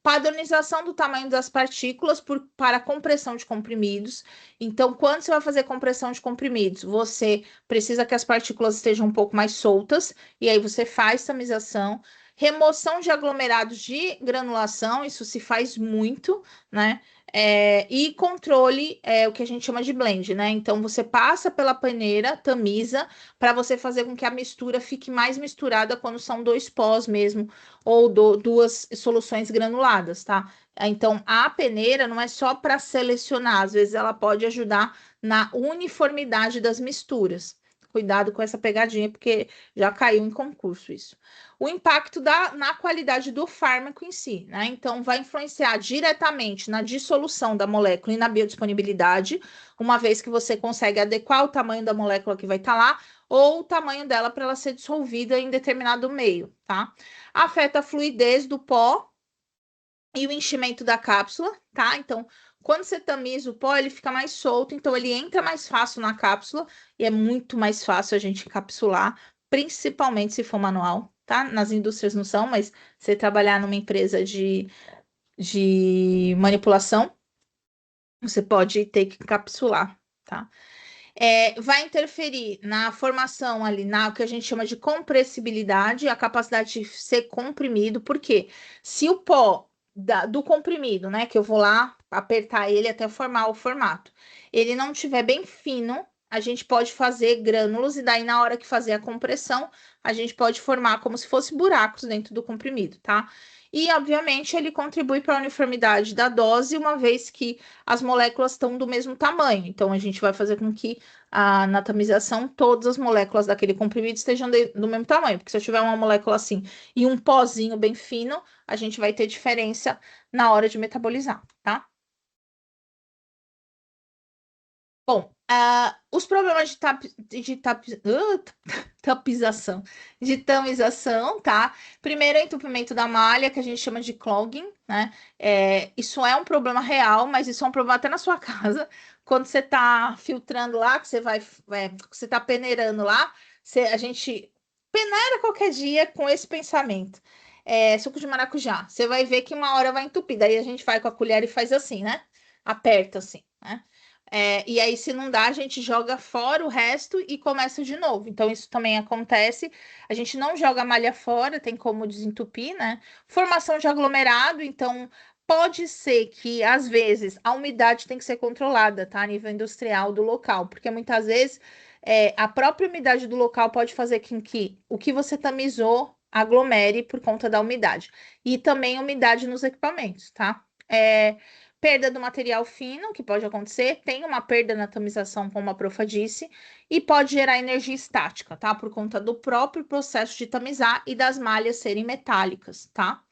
padronização do tamanho das partículas para compressão de comprimidos. Então, quando você vai fazer compressão de comprimidos, você precisa que as partículas estejam um pouco mais soltas, e aí você faz tamização. Remoção de aglomerados de granulação, isso se faz muito, né? E controle o que a gente chama de blend, né? Então você passa pela peneira, tamiza, para você fazer com que a mistura fique mais misturada quando são dois pós mesmo, ou duas soluções granuladas, tá? Então a peneira não é só para selecionar, às vezes ela pode ajudar na uniformidade das misturas. Cuidado com essa pegadinha, porque já caiu em concurso isso. O impacto na qualidade do fármaco em si, né? Então, vai influenciar diretamente na dissolução da molécula e na biodisponibilidade, uma vez que você consegue adequar o tamanho da molécula que vai estar lá, ou o tamanho dela para ela ser dissolvida em determinado meio, tá? Afeta a fluidez do pó e o enchimento da cápsula, tá? Então, quando você tamiza o pó, ele fica mais solto, então ele entra mais fácil na cápsula e é muito mais fácil a gente encapsular, principalmente se for manual, tá? Nas indústrias não são, mas você trabalhar numa empresa de manipulação, você pode ter que encapsular, tá? Vai interferir na formação ali, na o que a gente chama de compressibilidade, a capacidade de ser comprimido, porque se o pó do comprimido, né, que eu vou lá apertar ele até formar o formato, ele não tiver bem fino, a gente pode fazer grânulos, e daí na hora que fazer a compressão, a gente pode formar como se fosse buracos dentro do comprimido, tá? E, obviamente, ele contribui para a uniformidade da dose, uma vez que as moléculas estão do mesmo tamanho. Então, a gente vai fazer com que na anatomização, todas as moléculas daquele comprimido estejam do mesmo tamanho. Porque se eu tiver uma molécula assim e um pozinho bem fino, a gente vai ter diferença na hora de metabolizar, tá? Bom, os problemas tapização, de tamização, tá? Primeiro é entupimento da malha, que a gente chama de clogging, né? Isso é um problema real, mas isso é um problema até na sua casa. Quando você tá filtrando lá, que você que você tá peneirando lá, a gente peneira qualquer dia com esse pensamento. Suco de maracujá. Você vai ver que uma hora vai entupir. Daí a gente vai com a colher e faz assim, né? Aperta assim, né? E aí, se não dá, a gente joga fora o resto e começa de novo. Então, isso também acontece. A gente não joga a malha fora, tem como desentupir, né? Formação de aglomerado, então pode ser que, às vezes, a umidade tem que ser controlada, tá? A nível industrial do local, porque muitas vezes a própria umidade do local pode fazer com que o que você tamizou aglomere por conta da umidade. E também umidade nos equipamentos, tá? Perda do material fino, que pode acontecer, tem uma perda na tamização, como a profa disse, e pode gerar energia estática, tá? Por conta do próprio processo de tamizar e das malhas serem metálicas, tá?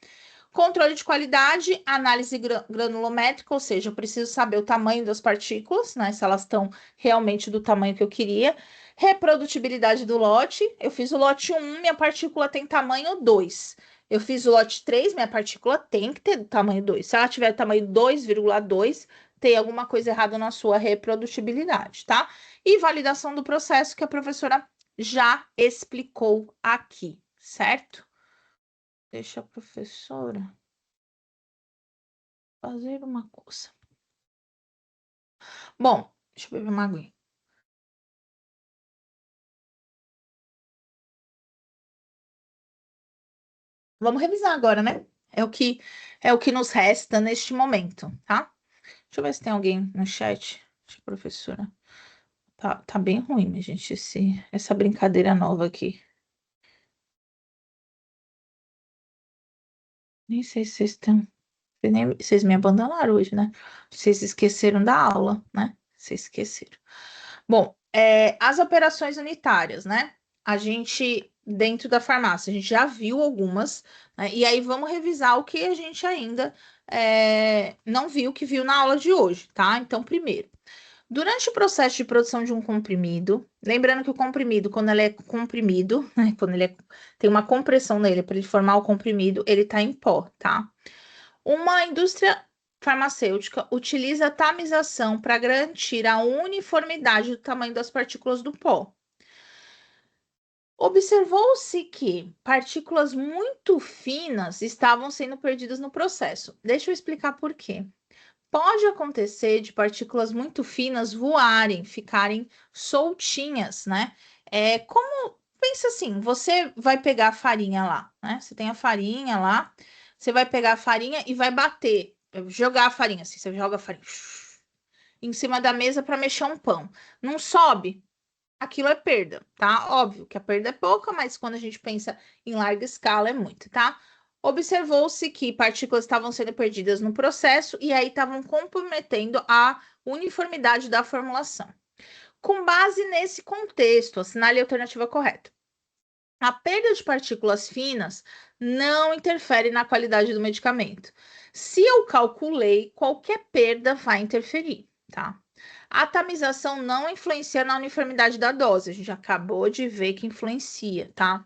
Controle de qualidade, análise granulométrica, ou seja, eu preciso saber o tamanho das partículas, né? Se elas estão realmente do tamanho que eu queria. Reprodutibilidade do lote, eu fiz o lote 1, minha partícula tem tamanho 2. Eu fiz o lote 3, minha partícula tem que ter tamanho 2. Se ela tiver tamanho 2,2, tem alguma coisa errada na sua reprodutibilidade, tá? E validação do processo que a professora já explicou aqui, certo? Deixa a professora fazer uma coisa. Bom, deixa eu beber uma aguinha. Vamos revisar agora, né? É o que nos resta neste momento, tá? Deixa eu ver se tem alguém no chat. Deixa a professora. Tá bem ruim, minha gente, essa brincadeira nova aqui. Nem sei se vocês estão. Vocês me abandonaram hoje, né? Vocês esqueceram da aula, né? Vocês esqueceram. Bom, as operações unitárias, né? A gente, dentro da farmácia, a gente já viu algumas, né? E aí vamos revisar o que a gente ainda não viu, que viu na aula de hoje, tá? Então, primeiro, durante o processo de produção de um comprimido, lembrando que o comprimido, quando ele é comprimido, né? Quando tem uma compressão nele para ele formar o comprimido, ele tá em pó, tá? Uma indústria farmacêutica utiliza a tamização para garantir a uniformidade do tamanho das partículas do pó. Observou-se que partículas muito finas estavam sendo perdidas no processo. Deixa eu explicar por quê. Pode acontecer de partículas muito finas voarem, ficarem soltinhas, né? Pensa assim, você vai pegar a farinha lá, né? Você tem a farinha lá, você vai pegar a farinha e vai bater, jogar a farinha assim, você joga a farinha em cima da mesa para mexer um pão. Não sobe, aquilo é perda, tá? Óbvio que a perda é pouca, mas quando a gente pensa em larga escala é muito, tá? Observou-se que partículas estavam sendo perdidas no processo e aí estavam comprometendo a uniformidade da formulação. Com base nesse contexto, assinale a alternativa correta. A perda de partículas finas não interfere na qualidade do medicamento. Se eu calculei, qualquer perda vai interferir, tá? A tamização não influencia na uniformidade da dose. A gente acabou de ver que influencia, tá?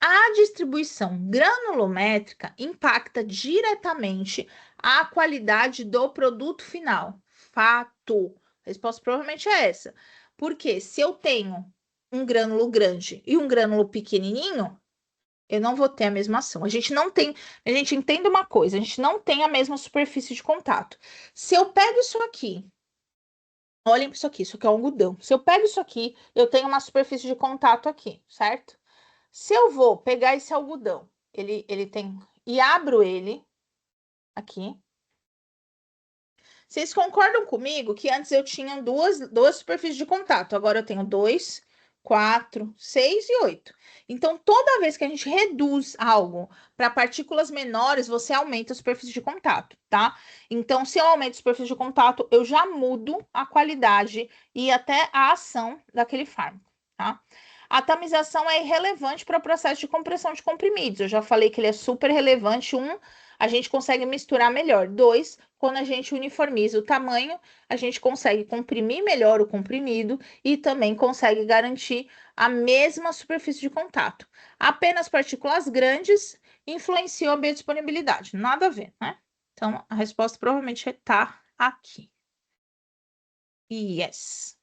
A distribuição granulométrica impacta diretamente a qualidade do produto final. Fato. A resposta provavelmente é essa. Porque se eu tenho um grânulo grande e um grânulo pequenininho, eu não vou ter a mesma ação. A gente entende uma coisa, a gente não tem a mesma superfície de contato. Se eu pego isso aqui, olhem para isso aqui é um algodão. Se eu pego isso aqui, eu tenho uma superfície de contato aqui, certo? Se eu vou pegar esse algodão, ele tem, e abro ele aqui. Vocês concordam comigo que antes eu tinha duas superfícies de contato, agora eu tenho 2, 4, 6 e 8. Então, toda vez que a gente reduz algo para partículas menores, você aumenta a superfície de contato, tá? Então, se eu aumento a superfície de contato, eu já mudo a qualidade e até a ação daquele fármaco, tá? A tamização é irrelevante para o processo de compressão de comprimidos. Eu já falei que ele é super relevante. A gente consegue misturar melhor. 2, quando a gente uniformiza o tamanho, a gente consegue comprimir melhor o comprimido e também consegue garantir a mesma superfície de contato. Apenas partículas grandes influenciam a biodisponibilidade. Nada a ver, né? Então, a resposta provavelmente está aqui. Yes.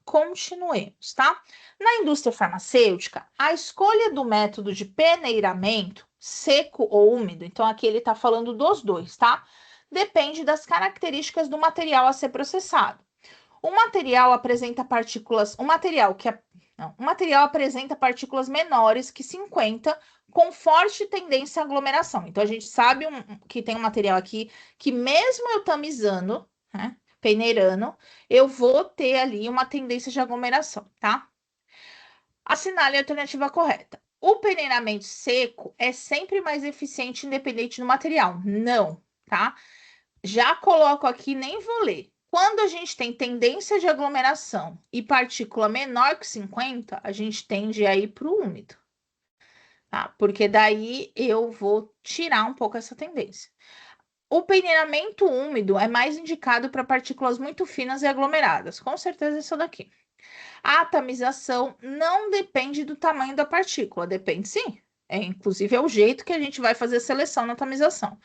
Continuemos, tá? Na indústria farmacêutica, a escolha do método de peneiramento, seco ou úmido, então aqui ele está falando dos dois, tá? Depende das características do material a ser processado. O material apresenta partículas, um material apresenta partículas menores que 50 com forte tendência à aglomeração. Então a gente sabe que tem um material aqui que mesmo eu tamizando, né, peneirando, eu vou ter ali uma tendência de aglomeração, tá? Assinale a alternativa correta. O peneiramento seco é sempre mais eficiente independente do material. Não, tá? Já coloco aqui, nem vou ler. Quando a gente tem tendência de aglomeração e partícula menor que 50, a gente tende a ir para o úmido, tá? Porque daí eu vou tirar um pouco essa tendência. O peneiramento úmido é mais indicado para partículas muito finas e aglomeradas. Com certeza isso daqui. A tamização não depende do tamanho da partícula, depende sim. Inclusive, é o jeito que a gente vai fazer a seleção na tamização.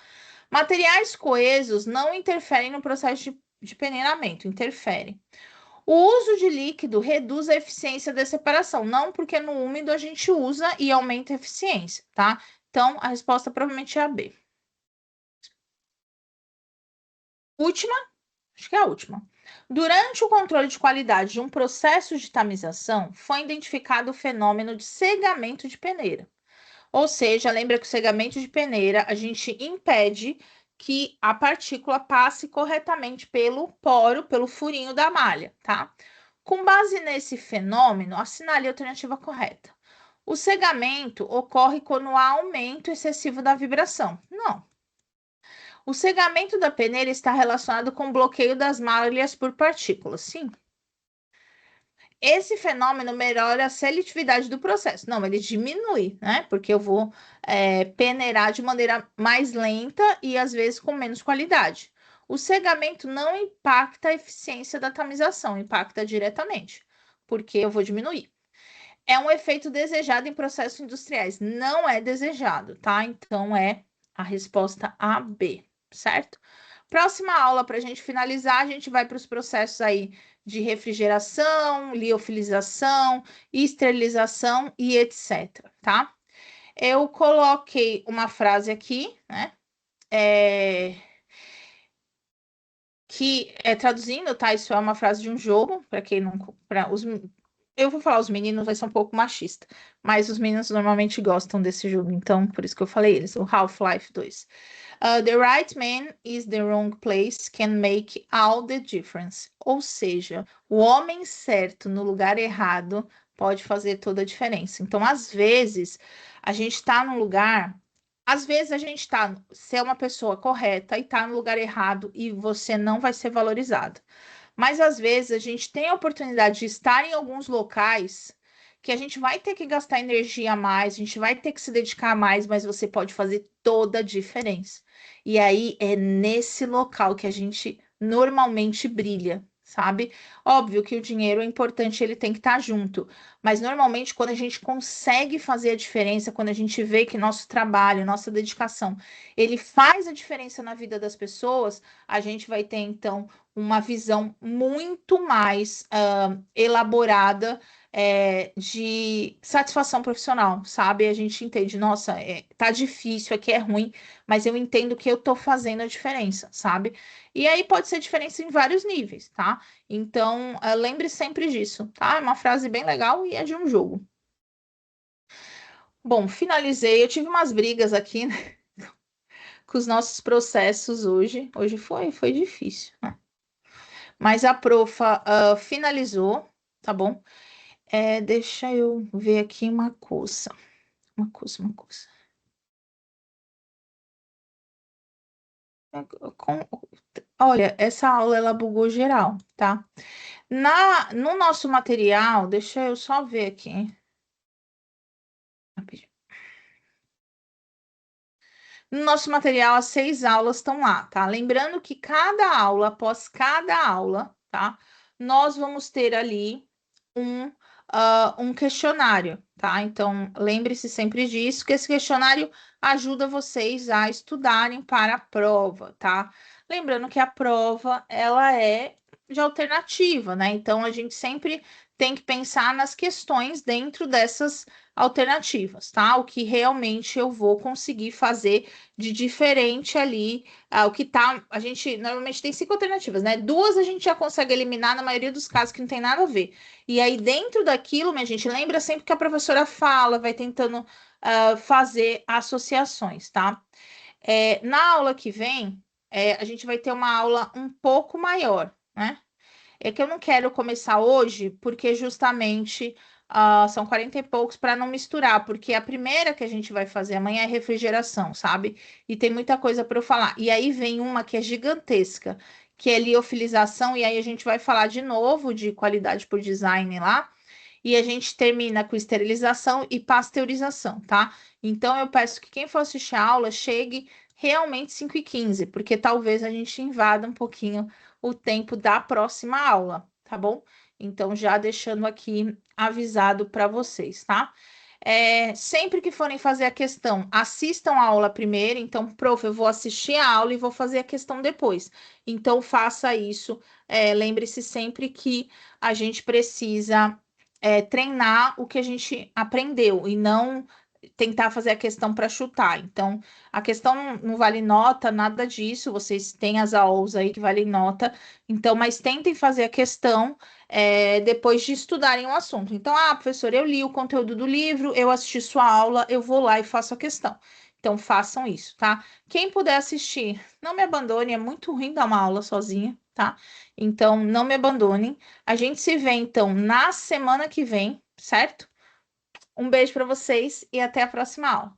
Materiais coesos não interferem no processo de peneiramento, interferem. O uso de líquido reduz a eficiência da separação, não porque no úmido a gente usa e aumenta a eficiência, tá? Então, a resposta provavelmente é a B. Última, acho que é a última. Durante o controle de qualidade de um processo de tamização, foi identificado o fenômeno de cegamento de peneira. Ou seja, lembra que o cegamento de peneira, a gente impede que a partícula passe corretamente pelo poro, pelo furinho da malha, tá? Com base nesse fenômeno, assinale a alternativa correta. O cegamento ocorre quando há aumento excessivo da vibração. Não. O cegamento da peneira está relacionado com o bloqueio das malhas por partículas. Sim. Esse fenômeno melhora a seletividade do processo. Não, ele diminui, né? Porque eu vou peneirar de maneira mais lenta e às vezes com menos qualidade. O cegamento não impacta a eficiência da tamização, impacta diretamente, porque eu vou diminuir. É um efeito desejado em processos industriais, não é desejado, tá? Então é a resposta AB, certo? Próxima aula, para a gente finalizar, a gente vai para os processos aí de refrigeração, liofilização, esterilização e etc, tá? Eu coloquei uma frase aqui, né? Que traduzindo, tá? Isso é uma frase de um jogo, para quem não. Eu vou falar os meninos, vai ser um pouco machista, mas os meninos normalmente gostam desse jogo, então por isso que eu falei eles, o Half-Life 2. The right man is the wrong place can make all the difference. Ou seja, o homem certo no lugar errado pode fazer toda a diferença. Então, às vezes, a gente está num lugar. Às vezes a gente ser uma pessoa correta e tá no lugar errado e você não vai ser valorizado. Mas às vezes a gente tem a oportunidade de estar em alguns locais que a gente vai ter que gastar energia a mais, a gente vai ter que se dedicar a mais, mas você pode fazer toda a diferença. E aí é nesse local que a gente normalmente brilha, sabe? Óbvio que o dinheiro é importante, ele tem que estar junto, mas normalmente quando a gente consegue fazer a diferença, quando a gente vê que nosso trabalho, nossa dedicação, ele faz a diferença na vida das pessoas, a gente vai ter então uma visão muito mais elaborada de satisfação profissional, sabe? A gente entende, nossa, tá difícil, aqui é ruim, mas eu entendo que eu tô fazendo a diferença, sabe? E aí pode ser diferença em vários níveis, tá? Então, lembre sempre disso, tá? É uma frase bem legal e é de um jogo. Bom, finalizei. Eu tive umas brigas aqui, né, com os nossos processos hoje. Hoje foi difícil, né? Mas a profa finalizou, tá bom? Deixa eu ver aqui uma coisa. Uma coisa, uma coisa. É, com- Olha, essa aula ela bugou geral, tá? No nosso material, deixa eu só ver aqui. Rapidinho. No nosso material, as 6 aulas estão lá, tá? Lembrando que cada aula, após cada aula, tá? Nós vamos ter ali um questionário, tá? Então, lembre-se sempre disso, que esse questionário ajuda vocês a estudarem para a prova, tá? Lembrando que a prova, ela é de alternativa, né? Então, a gente sempre tem que pensar nas questões dentro dessas alternativas, tá? O que realmente eu vou conseguir fazer de diferente ali, o que tá, a gente normalmente tem 5 alternativas, né? Duas a gente já consegue eliminar na maioria dos casos que não tem nada a ver. E aí, dentro daquilo, minha gente, lembra sempre que a professora fala, vai tentando fazer associações, tá? Na aula que vem, a gente vai ter uma aula um pouco maior, né? É que eu não quero começar hoje, porque justamente são 40 e poucos para não misturar, porque a primeira que a gente vai fazer amanhã é refrigeração, sabe? E tem muita coisa para eu falar. E aí vem uma que é gigantesca, que é liofilização, e aí a gente vai falar de novo de qualidade por design lá. E a gente termina com esterilização e pasteurização, tá? Então eu peço que quem for assistir a aula chegue realmente 5h15, porque talvez a gente invada um pouquinho o tempo da próxima aula, tá bom? Então já deixando aqui avisado para vocês, tá? Sempre que forem fazer a questão, assistam a aula primeiro. Então, prof, eu vou assistir a aula e vou fazer a questão depois. Então, faça isso. Lembre-se sempre que a gente precisa treinar o que a gente aprendeu e não tentar fazer a questão para chutar. Então, a questão não vale nota, nada disso. Vocês têm as AOs aí que valem nota. Então, mas tentem fazer a questão depois de estudarem o assunto. Então, professor, eu li o conteúdo do livro, eu assisti sua aula, eu vou lá e faço a questão. Então, façam isso, tá? Quem puder assistir, não me abandone, é muito ruim dar uma aula sozinha, tá? Então, não me abandonem. A gente se vê, então, na semana que vem, certo? Um beijo para vocês e até a próxima aula.